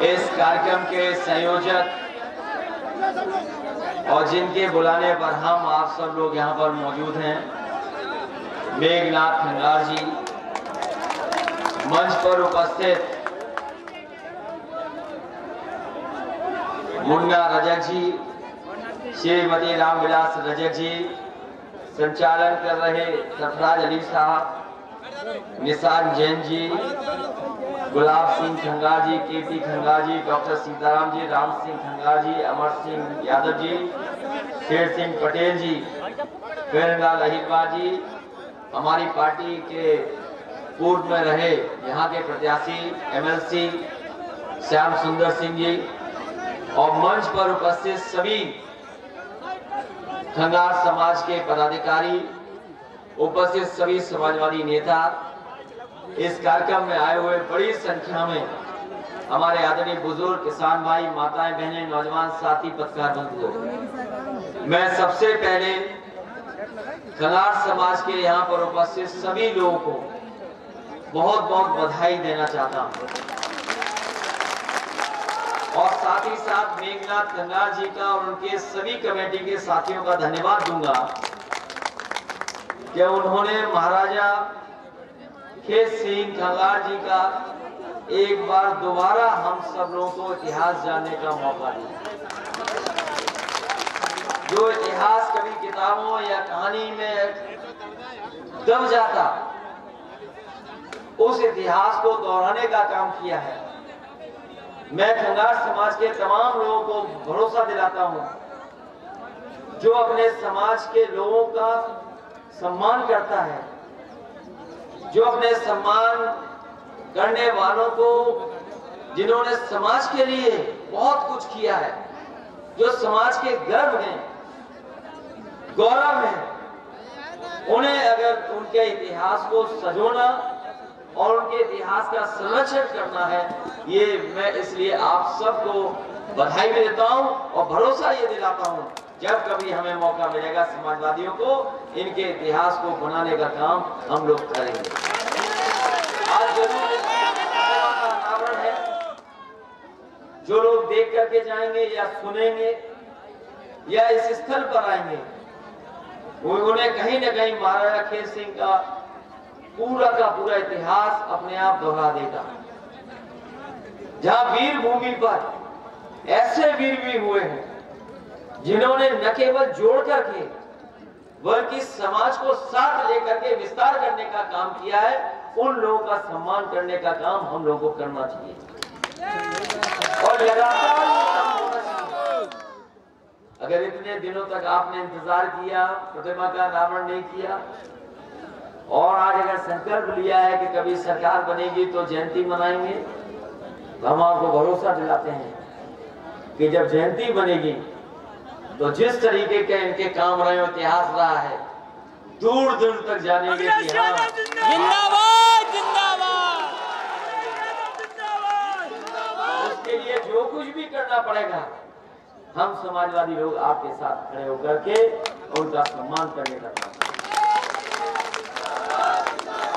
इस कार्यक्रम के संयोजक और जिनके बुलाने पर हम आप सब लोग यहाँ पर मौजूद हैं, मेघनाथ खंगार जी, मंच पर उपस्थित मुन्ना रजक जी, श्रीमती रामविलास रजक जी, संचालन कर रहे सरफराज अली साहब, निसार जैन जी, गुलाब सिंह खंगार जी, कीर्ति खंगार जी, डॉक्टर सीताराम जी, राम सिंह खंगार जी, अमर सिंह यादव जी, शेर सिंह पटेल जी, वीरलाल अहिरवार जी, हमारी पार्टी के पूर्व में रहे यहाँ के प्रत्याशी एमएलसी श्याम सुंदर सिंह जी और मंच पर उपस्थित सभी खंगार समाज के पदाधिकारी, उपस्थित सभी समाजवादी नेता, इस कार्यक्रम में आए हुए बड़ी संख्या में हमारे आदरणीय बुजुर्ग, किसान भाई, माताएं, बहनें, नौजवान साथी, पत्रकार बंधुओं, मैं सबसे पहले खंगार समाज के यहाँ पर उपस्थित सभी लोगों को बहुत बहुत बधाई देना चाहता हूँ और साथ ही साथ मेघनाथ खंगार जी का और उनके सभी कमेटी के साथियों का धन्यवाद दूंगा कि उन्होंने महाराजा खेत सिंह खंगार जी का एक बार दोबारा हम सब लोगों को इतिहास जानने का मौका दिया। जो इतिहास कभी किताबों या कहानी में दब जाता, उस इतिहास को दोहराने का काम किया है। मैं खंगार समाज के तमाम लोगों को भरोसा दिलाता हूं, जो अपने समाज के लोगों का सम्मान करता है, जो अपने सम्मान करने वालों को, जिन्होंने समाज के लिए बहुत कुछ किया है, जो समाज के गर्व हैं, गौरव हैं, उन्हें अगर उनके इतिहास को सजोना और उनके इतिहास का संरक्षण करना है, ये मैं इसलिए आप सबको बधाई भी देता हूं और भरोसा ये दिलाता हूं, जब कभी हमें मौका मिलेगा समाजवादियों को इनके इतिहास को बनाने का काम हम लोग करेंगे। आज जरूर अनावरण है, जो लोग देख करके जाएंगे या सुनेंगे या इस स्थल पर आएंगे, उन्हें कहीं न कहीं महाराजा खेत सिंह का पूरा इतिहास अपने आप दोहरा देगा। जहां वीर भूमि पर ऐसे वीर भी हुए हैं जिन्होंने न केवल जोड़ करके बल्कि समाज को साथ लेकर के विस्तार करने का काम किया है, उन लोगों का सम्मान करने का काम हम लोगों को करना चाहिए और लगातार। अगर इतने दिनों तक आपने इंतजार किया, प्रतिमा का अनावरण नहीं किया और आज अगर संकल्प लिया है कि कभी सरकार बनेगी तो जयंती मनाएंगे, तो हम आपको भरोसा दिलाते हैं कि जब जयंती बनेगी तो जिस तरीके के इनके काम रहे, इतिहास रहा है, दूर दूर तक जानेंगे कि हाँ, जिंदाबाद जिंदाबाद। उसके लिए जो कुछ भी करना पड़ेगा, हम समाजवादी लोग आपके साथ खड़े होकर के उनका सम्मान करने का काम।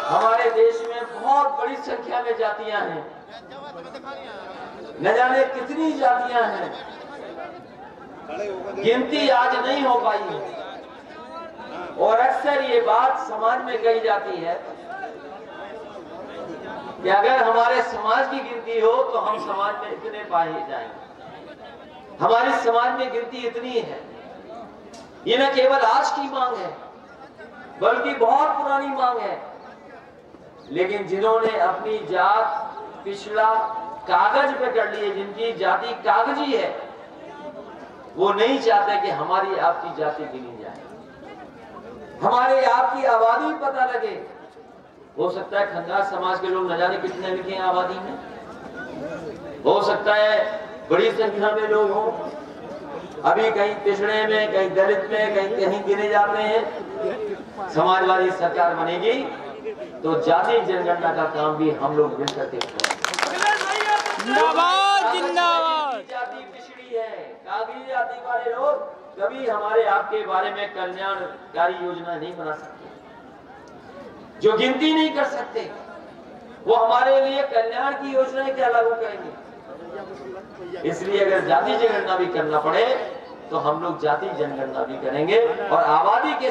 हमारे देश में बहुत बड़ी संख्या में जातियां हैं, न जाने कितनी जातियां हैं, गिनती आज नहीं हो पाई है। और अक्सर ये बात समाज में कही जाती है कि अगर हमारे समाज की गिनती हो तो हम समाज में इतने पाए जाएंगे। हमारी समाज में गिनती इतनी है, ये न केवल आज की मांग है बल्कि बहुत पुरानी मांग है। लेकिन जिन्होंने अपनी जात पिछड़ा कागज पे कर लिए, जिनकी जाति कागजी है, वो नहीं चाहते कि हमारी आपकी जाति गिनी जाए, हमारे आपकी आबादी पता लगे। हो सकता है खंगार समाज के लोग न जाने कितने लिखे हैं आबादी में, हो सकता है बड़ी संख्या में लोग हों, अभी कहीं पिछड़े में, कहीं दलित में, कहीं गिने जाते हैं। समाजवादी सरकार बनेगी तो जाति जनगणना का काम भी हम लोग मिल करके जिंदाबाद जिंदाबाद। जाति पिछड़ी है, कागजी जाति वाले लोग कभी हमारे आपके बारे में कल्याणकारी योजना नहीं बना सकते, जो गिनती नहीं कर सकते, वो हमारे लिए कल्याण की योजनाएं क्या लागू करेंगे। इसलिए अगर जाति जनगणना भी करना पड़े तो हम लोग जाति जनगणना भी करेंगे और आबादी के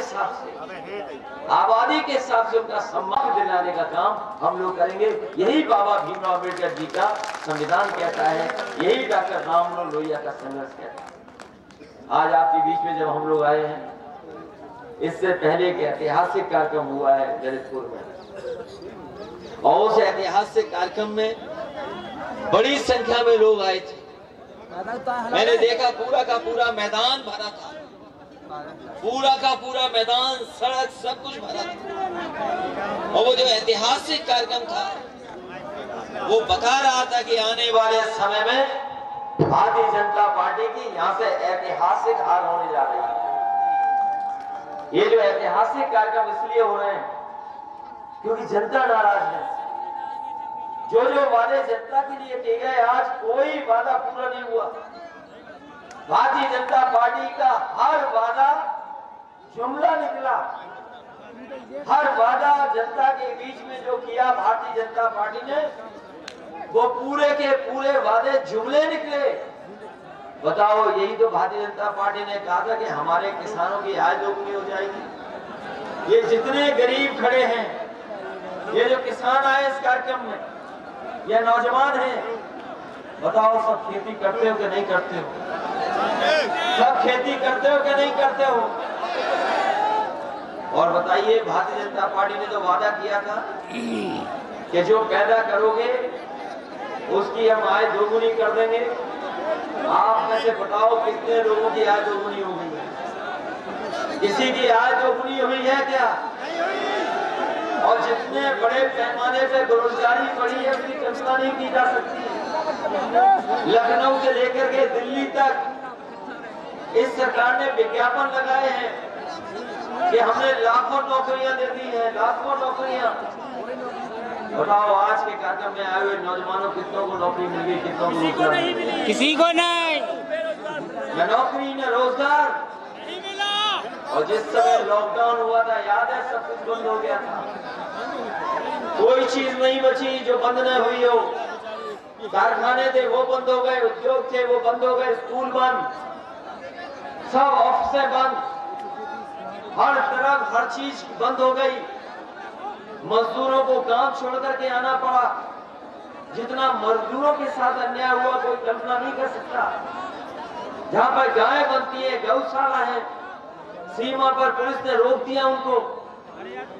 हिसाब से उनका सम्मान दिलाने का काम हम लोग करेंगे। यही बाबा भीमराव अम्बेडकर जी का संविधान कहता है, यही डॉक्टर राममनोहर लोहिया का संघर्ष कहता है। आज आपके बीच में जब हम लोग आए हैं, इससे पहले एक ऐतिहासिक कार्यक्रम हुआ है ललितपुर में, और उस ऐतिहासिक कार्यक्रम में बड़ी संख्या में लोग आए थे। मैंने देखा पूरा का पूरा मैदान भरा था, पूरा का पूरा मैदान, सड़क सब कुछ भरा था। और वो जो ऐतिहासिक कार्यक्रम था वो बता रहा था कि आने वाले समय में भारतीय जनता पार्टी की यहाँ से ऐतिहासिक हार होने जा रही है। ये जो ऐतिहासिक कार्यक्रम इसलिए हो रहे हैं क्योंकि जनता नाराज है। जो जो वादे जनता के लिए किए गए, आज कोई वादा पूरा नहीं हुआ। भारतीय जनता पार्टी का हर वादा जुमला निकला। हर वादा जनता के बीच में जो किया भारतीय जनता पार्टी ने, वो पूरे के पूरे वादे जुमले निकले। बताओ, यही तो भारतीय जनता पार्टी ने कहा था कि हमारे किसानों की आय दोगुनी हो जाएगी। ये जितने गरीब खड़े हैं, ये जो किसान आए इस कार्यक्रम में, ये नौजवान हैं, बताओ सब खेती करते हो कि नहीं करते हो? सब खेती करते हो कि नहीं करते हो? और बताइए, भारतीय जनता पार्टी ने तो वादा किया था कि जो पैदा करोगे उसकी हम आय दोगुनी कर देंगे। आप में से बताओ कितने लोगों की आय दोगुनी हो गई है? किसी की आय दोगुनी हुई है क्या? और जितने बड़े पैमाने पे बेरोजगारी बढ़ी है उसकी कल्पना नहीं की जा सकती। लखनऊ से लेकर के दिल्ली तक इस सरकार ने विज्ञापन लगाए हैं कि हमने लाखों नौकरियां दे दी हैं, लाखों नौकरियां। बताओ, आज के कार्यक्रम में आए हुए नौजवानों कितनों को नौकरी मिल गई, कितनों को नहीं मिली? किसी को नहीं, न नौकरी न रोजगार। और जिस समय लॉकडाउन हुआ था, याद है, सब कुछ बंद हो गया था। कोई चीज नहीं बची जो बंद न हुई हो। कारखाने थे वो बंद हो गए, उद्योग थे वो बंद हो गए, स्कूल बंद, सब ऑफिसें बंद, हर तरफ हर चीज बंद हो गई। मजदूरों को काम छोड़ करके आना पड़ा। जितना मजदूरों के साथ अन्याय हुआ कोई कल्पना नहीं कर सकता। जहां पर गायें बनती है, गौशाला है, सीमा पर पुलिस ने रोक दिया उनको।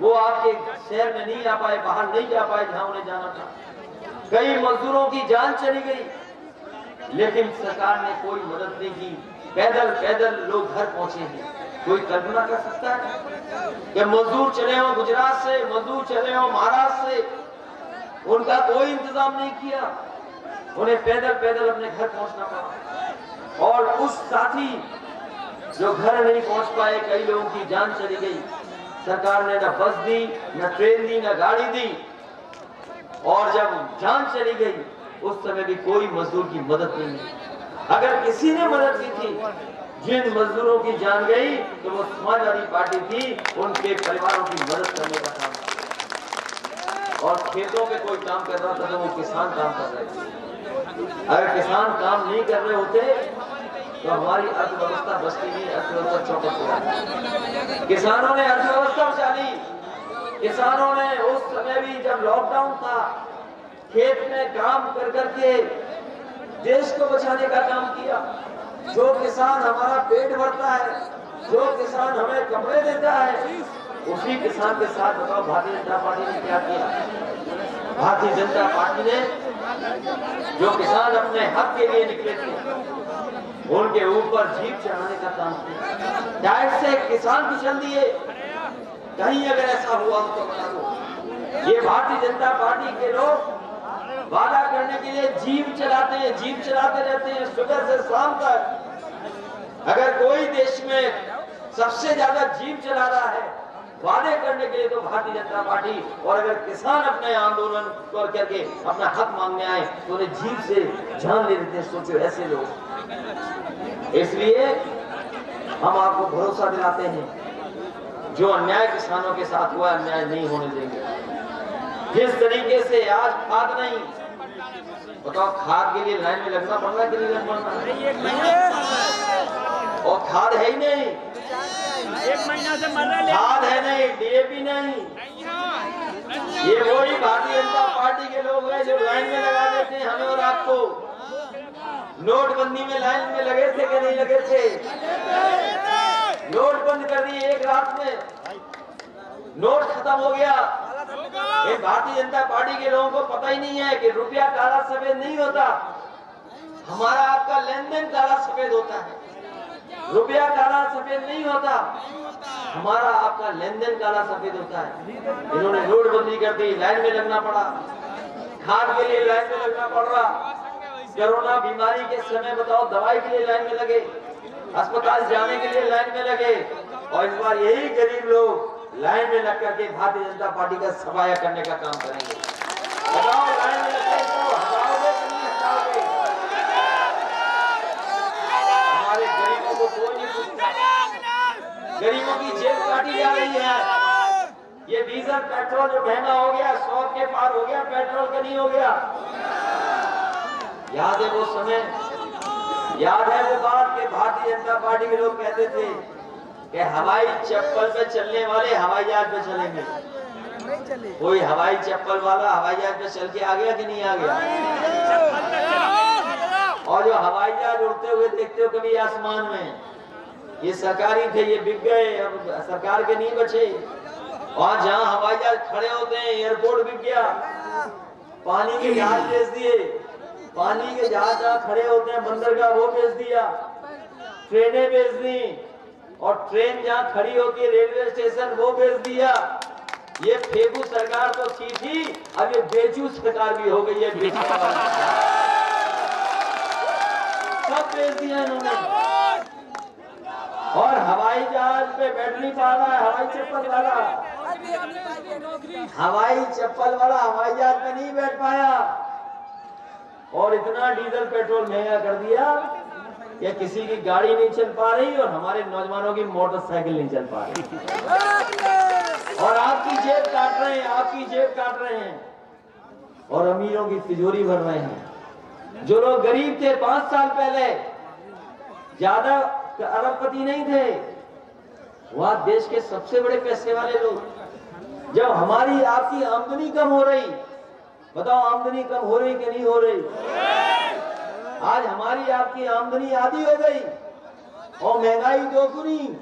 वो आपके शहर में नहीं आ पाए, बाहर नहीं जा पाए जहां उन्हें जाना था। कई मजदूरों की जान चली गई, लेकिन सरकार ने कोई मदद नहीं की। पैदल पैदल लोग घर पहुंचे हैं। कोई कल्पना कर सकता है कि मजदूर चले हो गुजरात से, मजदूर चले हो महाराष्ट्र से, उनका कोई इंतजाम नहीं किया। उन्हें पैदल पैदल अपने घर पहुंचना पड़ा। और उस साथी जो घर नहीं पहुंच पाए, कई लोगों की जान चली गई। सरकार ने न बस दी, न ट्रेन दी, न गाड़ी दी। और जब जान चली गई उस समय भी कोई मजदूर की मदद नहीं हुई। अगर किसी ने मदद की थी, जिन मजदूरों की जान गई, तो वो समाजवादी पार्टी थी। उनके परिवारों की मदद करने का काम था। और खेतों में कोई काम कर रहा था तो वो किसान काम कर रहे थे। अगर किसान काम नहीं कर रहे होते तो हमारी अर्थव्यवस्था बचती नहीं, अर्थव्यवस्था चौपट हो जाती। किसानों ने अर्थव्यवस्था बचा ली। किसानों ने उस समय भी जब लॉकडाउन था, खेत में काम कर करके देश को बचाने का काम किया। जो किसान हमारा पेट भरता है, जो किसान हमें कपड़े देता है, उसी किसान के साथ बताओ भारतीय जनता पार्टी ने क्या किया? भारतीय जनता पार्टी ने जो किसान अपने हक के लिए निकले थे, उनके ऊपर जीप चढ़ाने का काम किया। डायरेक्ट से किसान कुचल दिए। कहीं अगर ऐसा हुआ तो बता दो। ये भारतीय जनता पार्टी के लोग वादा करने के लिए जीप चलाते हैं, जीप चलाते रहते हैं सुबह से शाम तक। अगर कोई देश में सबसे ज्यादा जीप चला रहा है वादे करने के लिए तो भारतीय जनता पार्टी। और अगर किसान अपने आंदोलन करके अपना हक मांगने आए तो उन्हें जीप से जान ले लेते हैं। सोचो ऐसे लोग। इसलिए हम आपको भरोसा दिलाते हैं, जो अन्याय किसानों के साथ हुआ अन्याय नहीं होने देंगे। जिस तरीके से आज खाद नहीं, बताओ, खाद के लिए लाइन में लगना पड़ रहा है कि नहीं लगना? और खाद है ही नहीं, 1 महीना से मर रहा है। खाद है नहीं, डीएपी नहीं। ये वही भारतीय जनता पार्टी के लोग हैं जो लाइन में लगा देते हैं हमें और आपको। नोटबंदी में लाइन में लगे थे कि नहीं लगे थे? नोट बंद कर दिए एक रात में, नोट खत्म हो गया। ये भारतीय जनता पार्टी के लोगों को पता ही नहीं है कि रुपया काला सफेद नहीं होता, हमारा आपका लेन देन काला सफेद होता है। रुपया काला सफेद नहीं होता, हमारा आपका लेन देन काला सफेद होता है। इन्होंने नोटबंदी कर दी, लाइन में लगना पड़ा, खाद के लिए लाइन में लगना पड़ रहा। कोरोना बीमारी के समय बताओ, दवाई के लिए लाइन में लगे, अस्पताल जाने के लिए लाइन में लगे, और इस बार यही गरीब लोग लाइन में लग करके भारतीय जनता पार्टी का सफाया करने का काम करेंगे। बताओ, लाइन में लगे तो हटाओगे कि नहीं हटाओगे? हमारे गरीबों को कोई नहीं पूछता, गरीबों की जेब काटी जा रही है। ये डीजल पेट्रोल जो महंगा हो गया, 100 के पार हो गया, पेट्रोल का नहीं हो गया। याद है वो समय, याद है वो बात कि भारतीय जनता पार्टी के लोग कहते थे कि हवाई चप्पल पे चलने वाले हवाई जहाज पे चलेंगे। कोई हवाई चप्पल वाला हवाई जहाज पे चल के आ गया कि नहीं आ गया? और जो हवाई जहाज उड़ते हुए देखते हो कभी आसमान में, ये सरकारी थे, ये बिक गए, अब सरकार के नहीं बचे। और जहाँ हवाई जहाज खड़े होते हैं, एयरपोर्ट बिक गया, पानी के जहाज बेच दिए, पानी के जहाज जहाँ खड़े होते हैं बंदरगाह वो बेच दिया, ट्रेनें बेच दी, और ट्रेन जहाँ खड़ी होती है रेलवे स्टेशन वो बेच दिया। ये फेंकू सरकार तो थी, अब ये बेचू सरकार भी हो गई है। सब बेच दिया इन्होंने। और हवाई जहाज पे बैठ नहीं पा रहा है हवाई चप्पल वाला, हवाई चप्पल वाला हवाई जहाज पे नहीं बैठ पाया। और इतना डीजल पेट्रोल महंगा कर दिया कि किसी की गाड़ी नहीं चल पा रही और हमारे नौजवानों की मोटरसाइकिल नहीं चल पा रही। और आपकी जेब काट रहे हैं, आपकी जेब काट रहे हैं, और अमीरों की तिजोरी भर रहे हैं। जो लोग गरीब थे 5 साल पहले, ज्यादा अरबपति नहीं थे, वह देश के सबसे बड़े पैसे वाले लोग। जब हमारी आपकी आमदनी कम हो रही, बताओ आमदनी कम हो रही कि नहीं हो रही? आज हमारी आपकी आमदनी आधी हो गई और महंगाई दोगुनी।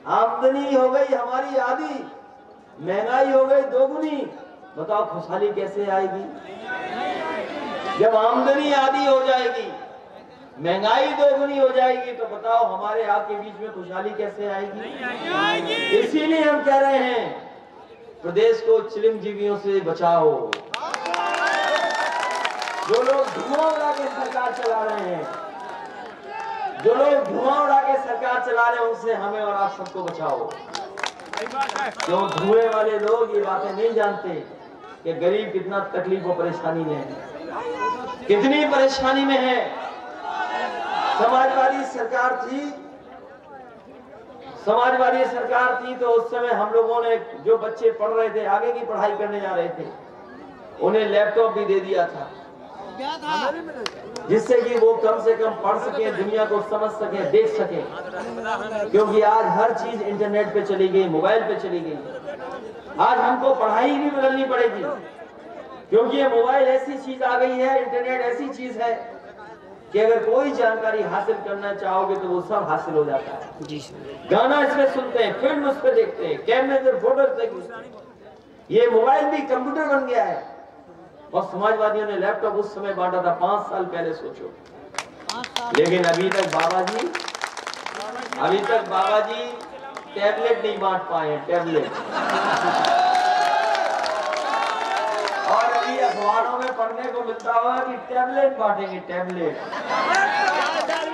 आमदनी हो गई हमारी आधी, महंगाई हो गई दोगुनी। बताओ खुशहाली कैसे आएगी? जब आमदनी आधी हो जाएगी, महंगाई दोगुनी हो जाएगी, तो बताओ हमारे आपके बीच में खुशहाली कैसे आएगी? इसीलिए हम कह रहे हैं प्रदेश को चिलिमजीवियों से बचाओ। जो लोग धुआं उड़ा के सरकार चला रहे हैं, जो लोग धुआं उड़ा के सरकार चला रहे हैं, उनसे हमें और आप सबको बचाओ। क्यों धुएं वाले लोग ये बातें नहीं जानते कि गरीब कितना तकलीफ और परेशानी में है, कितनी परेशानी में है। समाजवादी सरकार थी, समाजवादी सरकार थी तो उस समय हम लोगों ने, जो बच्चे पढ़ रहे थे, आगे की पढ़ाई करने जा रहे थे, उन्हें लैपटॉप भी दे दिया था, जिससे कि वो कम से कम पढ़ सके, दुनिया को समझ सके, देख सके। क्योंकि आज हर चीज इंटरनेट पे चली गई, मोबाइल पे चली गई। आज हमको पढ़ाई भी बदलनी पड़ेगी, क्योंकि ये मोबाइल ऐसी चीज आ गई है, इंटरनेट ऐसी चीज है कि अगर कोई जानकारी हासिल करना चाहोगे तो वो सब हासिल हो जाता है। गाना इसमें सुनते हैं, फिल्म उस पर देखते हैं, कैमरे से फोटो देखते। ये मोबाइल भी कंप्यूटर बन गया है। और समाजवादियों ने लैपटॉप उस समय बांटा था, 5 साल पहले, सोचो। लेकिन अभी तक बाबा जी टैबलेट नहीं बांट पाए, टैबलेट। और अभी अखबारों में पढ़ने को मिलता होगा कि टैबलेट बांटेंगे, टैबलेट।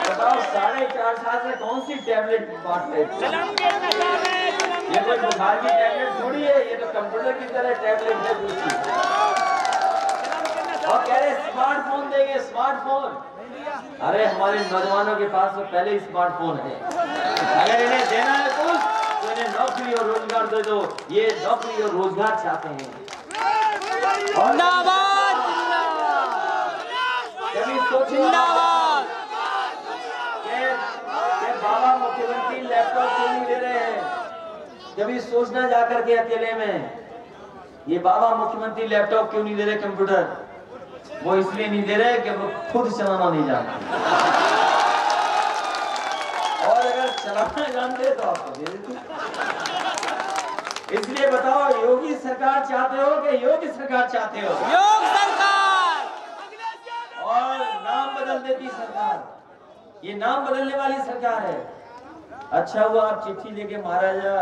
बताओ 4.5 साल से कौन सी टैबलेट बांट रहे थे? ये कोई बुखार की टैबलेट थोड़ी है, ये तो कंप्यूटर की तरह टैबलेट है दूसरी। और कह रहे स्मार्टफोन देंगे, स्मार्टफोन। अरे हमारे नौजवानों के पास तो पहले ही स्मार्टफोन है। अगर इन्हें देना है कुछ तो इन्हें नौकरी और रोजगार दे दो। ये नौकरी और रोजगार चाहते हैं। जिंदाबाद। जिंदाबाद। बाबा मुख्यमंत्री लैपटॉप क्यों नहीं दे रहे हैं? जब ये सोचना जाकर के अकेले में, ये बाबा मुख्यमंत्री लैपटॉप क्यों नहीं दे रहे, कंप्यूटर? वो इसलिए नहीं दे रहे कि वो खुद चलाना नहीं जानते, और अगर चलाना जानते तो आपको दे देते। इसलिए बताओ, योगी सरकार चाहते हो कि योगी सरकार चाहते हो? योगी सरकार। और नाम बदल देती सरकार, ये नाम बदलने वाली सरकार है। अच्छा हुआ आप चिट्ठी लेके महाराजा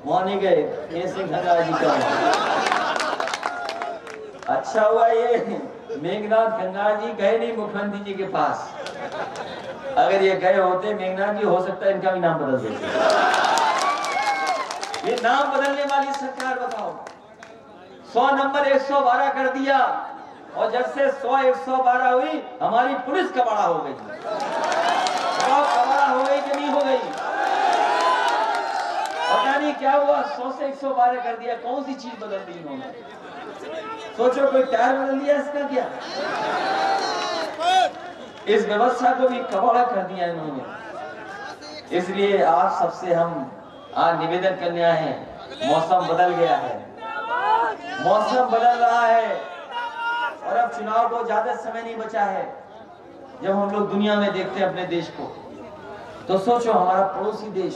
वहां नहीं गए, कैसे गंगा जी का। अच्छा हुआ ये मेघनाथ गंगा जी गए नहीं मुख्यमंत्री जी के पास। अगर ये गए होते मेघनाथ जी, हो सकता है इनका भी नाम बदल देते। ये नाम बदलने वाली सरकार, बताओ 100 नंबर 112 कर दिया, और जब से 100-112 हुई हमारी पुलिस कबाड़ा हो गई। कबाड़ा हो गई कि नहीं हो गई? पता नहीं क्या हुआ, 100 से 112 कर दिया। कौन सी चीज बदल दी इन्होंने? सोचो कोई टायर बदल दिया इसका क्या? इस व्यवस्था को भी कबाड़ा कर दिया इन्होंने। इसलिए आप सबसे हम आज निवेदन करने आए हैं, मौसम बदल गया है, मौसम बदल रहा है, और अब चुनाव को ज्यादा समय नहीं बचा है। जब हम लोग दुनिया में देखते हैं अपने देश को, तो सोचो हमारा पड़ोसी देश,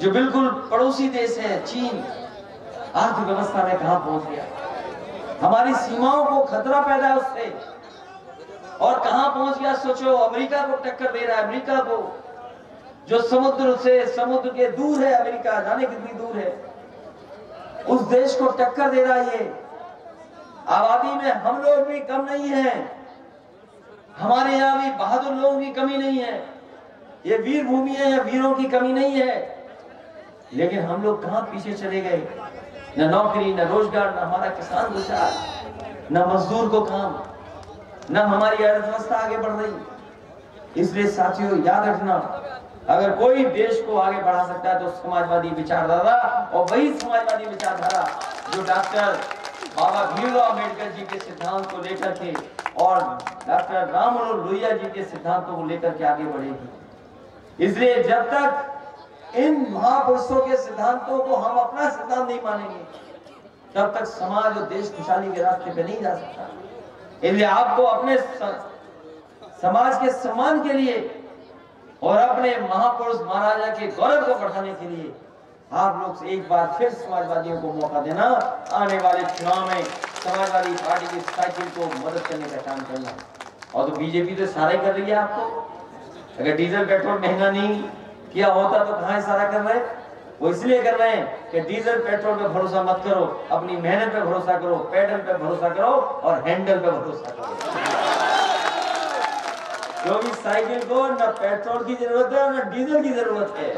जो बिल्कुल पड़ोसी देश है, चीन, अर्थव्यवस्था में कहां पहुंच गया। हमारी सीमाओं को खतरा पैदा है उससे, और कहां पहुंच गया सोचो। अमेरिका को टक्कर दे रहा है, अमेरिका को, जो समुद्र के दूर है, अमेरिका जाने कितनी दूर है, उस देश को टक्कर दे रहा है। ये आबादी में हम लोग भी कम नहीं है, हमारे यहाँ भी बहादुर लोगों की कमी नहीं है, ये वीर भूमि है, या वीरों की कमी नहीं है। लेकिन हम लोग कहां पीछे चले गए? न नौकरी, न रोजगार, न हमारा किसान गुजार, न मजदूर को काम, न हमारी अर्थव्यवस्था आगे बढ़ रही। इसलिए साथियों याद रखना, अगर कोई देश को आगे बढ़ा सकता है तो समाजवादी विचारधारा, और वही समाजवादी विचारधारा जो डॉक्टर बाबा भीमराव अम्बेडकर जी के सिद्धांत को लेकर के और डॉक्टर राम मनोहर लोहिया जी के सिद्धांतों को लेकर के आगे बढ़ेगी। इसलिए जब तक इन महापुरुषों के सिद्धांतों को हम अपना सिद्धांत नहीं मानेंगे, तब तक समाज और देश खुशहाली के रास्ते पे नहीं जा सकता। इसलिए आपको अपने समाज के सम्मान के लिए और अपने महापुरुष महाराजा के गौरव को बढ़ाने के लिए आप लोग से एक बार फिर समाजवादियों को मौका देना, आने वाले चुनाव में समाजवादी पार्टी की साइकिल को मदद करने का काम करना। और तो बीजेपी तो सारा ही कर रही है आपको। अगर डीजल पेट्रोल महंगा नहीं किया होता तो कहां सारा कर रहे? वो इसलिए कर रहे हैं कि डीजल पेट्रोल पे भरोसा मत करो, अपनी मेहनत पे भरोसा करो, पेडल पे भरोसा करो और हैंडल पे भरोसा करो। क्योंकि साइकिल को न पेट्रोल की जरूरत है न डीजल की जरूरत है।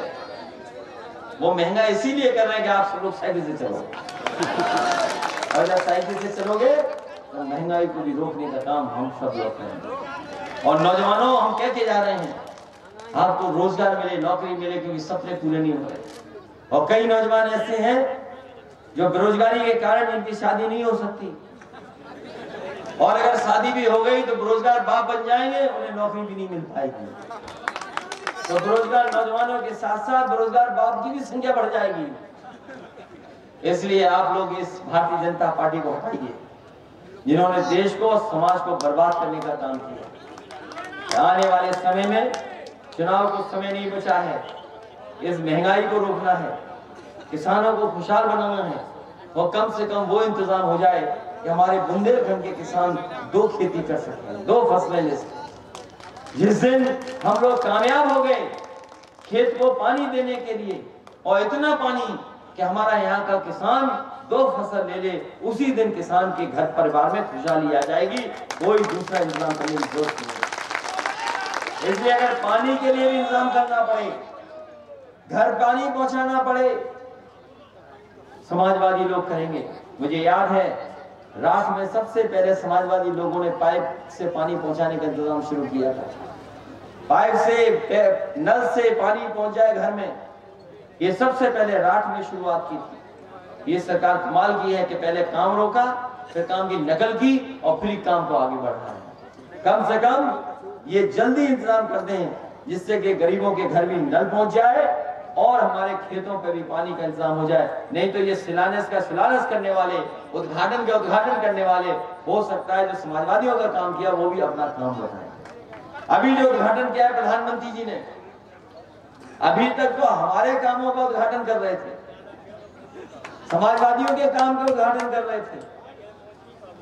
वो महंगा इसीलिए कर रहे हैं कि आप सब लोग साइकिल से चलो, और जब साइकिल से चलोगे तो महंगाई को भी रोकने का काम हम सब लोग करेंगे। और नौजवानों, हम कहते जा रहे हैं आपको रोजगार मिले, नौकरी मिले, क्योंकि सपने पूरे नहीं हो रहे। और कई नौजवान ऐसे हैं जो बेरोजगारी के कारण इनकी शादी नहीं हो सकती, और अगर शादी भी हो गई तो बेरोजगार बाप बन जाएंगे, उन्हें नौकरी भी नहीं मिल पाएगी। तो बेरोजगार नौजवानों के साथ साथ बेरोजगार बाप की भी संख्या बढ़ जाएगी। इसलिए आप लोग इस भारतीय जनता पार्टी को हटाइए, जिन्होंने देश को और समाज को बर्बाद करने का काम किया। आने वाले समय में चुनाव को समय नहीं बचा है, इस महंगाई को रोकना है, किसानों को खुशहाल बनाना है, और कम से कम वो इंतजाम हो जाए कि हमारे बुंदेलखंड के किसान 2 खेती कर सकते हैं, 2 फसलें ले सकते हैं। जिस दिन हम लोग कामयाब हो गए खेत को पानी देने के लिए, और इतना पानी कि हमारा यहाँ का किसान 2 फसल ले ले, उसी दिन किसान के घर परिवार में खुशहाली आ जाएगी, कोई दूसरा इंतजाम करने की जरूरत नहीं है। इसलिए अगर पानी के लिए भी इंतजाम करना पड़े, घर पानी पहुंचाना पड़े, समाजवादी लोग करेंगे। मुझे याद है रात में सबसे पहले समाजवादी लोगों ने पाइप से पानी पहुंचाने का इंतजाम शुरू किया था। पाइप से, नल से पानी पहुंच जाए घर में, ये सबसे पहले रात में शुरुआत की थी। ये सरकार कमाल की है कि पहले काम रोका, फिर काम की नकल की, और फिर काम को आगे बढ़ाया। कम से कम ये जल्दी इंतजाम कर दें जिससे कि गरीबों के घर भी नल पहुंच जाए और हमारे खेतों पे भी पानी का इंतजाम हो जाए। नहीं तो ये शिलान्यास का शिलान्यास करने वाले, उद्घाटन का उद्घाटन करने वाले, हो सकता है जो समाजवादियों का काम किया वो भी अपना काम बताएं। अभी जो उद्घाटन किया है प्रधानमंत्री जी ने, अभी तक तो हमारे कामों का उद्घाटन कर रहे थे, समाजवादियों के काम का उद्घाटन कर रहे थे,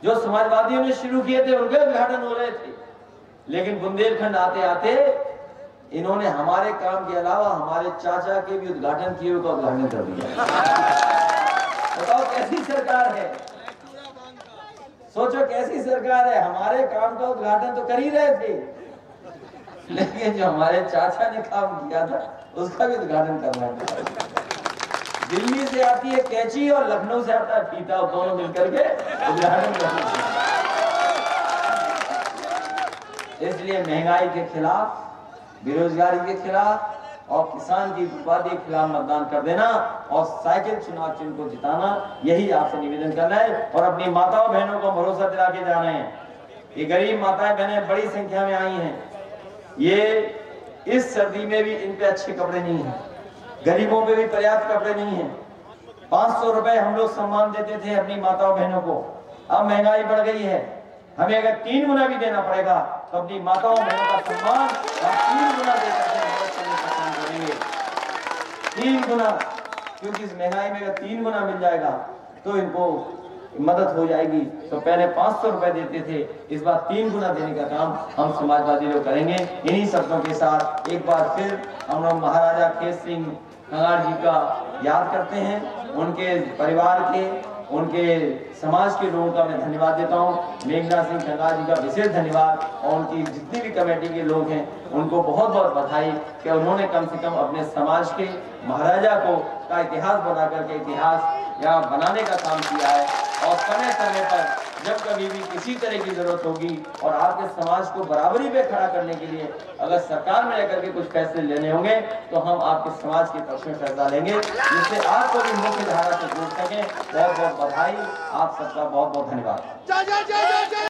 जो समाजवादियों ने शुरू किए थे उनके उद्घाटन हो रहे थे। लेकिन बुंदेलखंड आते आते इन्होंने हमारे काम के अलावा हमारे चाचा के भी उद्घाटन किए हुए का उद्घाटन कर दिया। बताओ कैसी सरकार है, सोचो कैसी सरकार है। हमारे काम का उद्घाटन तो कर ही रहे थे, लेकिन जो हमारे चाचा ने काम किया था उसका भी उद्घाटन करना है। दिल्ली से आती है कैंची और लखनऊ से आता है फीता, दोनों मिलकर के उद्घाटन करते हैं। इसलिए महंगाई के खिलाफ, बेरोजगारी के खिलाफ और किसान की बर्बादी के खिलाफ मतदान कर देना और साइकिल चुनाव चिन्ह को जिताना, यही आपसे निवेदन करना है। और अपनी माताओं बहनों को भरोसा दिला के जाना है। ये गरीब माताएं बहनें बड़ी संख्या में आई हैं, ये इस सर्दी में भी इन पे अच्छे कपड़े नहीं हैं, गरीबों पे भी पर्याप्त कपड़े नहीं हैं। 500 रुपए हम लोग सम्मान देते थे अपनी माताओं बहनों को, अब महंगाई बढ़ गई है, हमें अगर 3 गुना भी देना पड़ेगा तो अपनी माताओं बहनों का सम्मान हम 3 गुना देकर करेंगे। 3 गुना, क्योंकि इस महंगाई में अगर 3 गुना मिल जाएगा तो इनको मदद हो जाएगी। तो पहले 500 रुपए देते थे, इस बार 3 गुना देने का काम हम समाजवादी लोग करेंगे। इन्हीं शब्दों के साथ एक बार फिर हम लोग महाराजा खेत सिंह कंगाड़ जी का याद करते हैं। उनके परिवार के, उनके समाज के लोगों का मैं धन्यवाद देता हूं। मेघनाथ सिंह कंगाड़ जी का विशेष धन्यवाद और उनकी जितनी भी कमेटी के लोग हैं उनको बहुत बहुत बधाई कि उन्होंने कम से कम अपने समाज के महाराजा को का इतिहास बना करके इतिहास यहाँ बनाने का काम किया है। और समय समय पर जब कभी भी किसी तरह की जरूरत होगी और आपके समाज को बराबरी पे खड़ा करने के लिए अगर सरकार में रहकर के कुछ फैसले लेने होंगे तो हम आपके समाज के पक्ष में फैसला लेंगे, जिससे आपको भी मुख्य धारा से जोड़ सकें। बहुत बहुत बधाई, आप सबका बहुत बहुत धन्यवाद।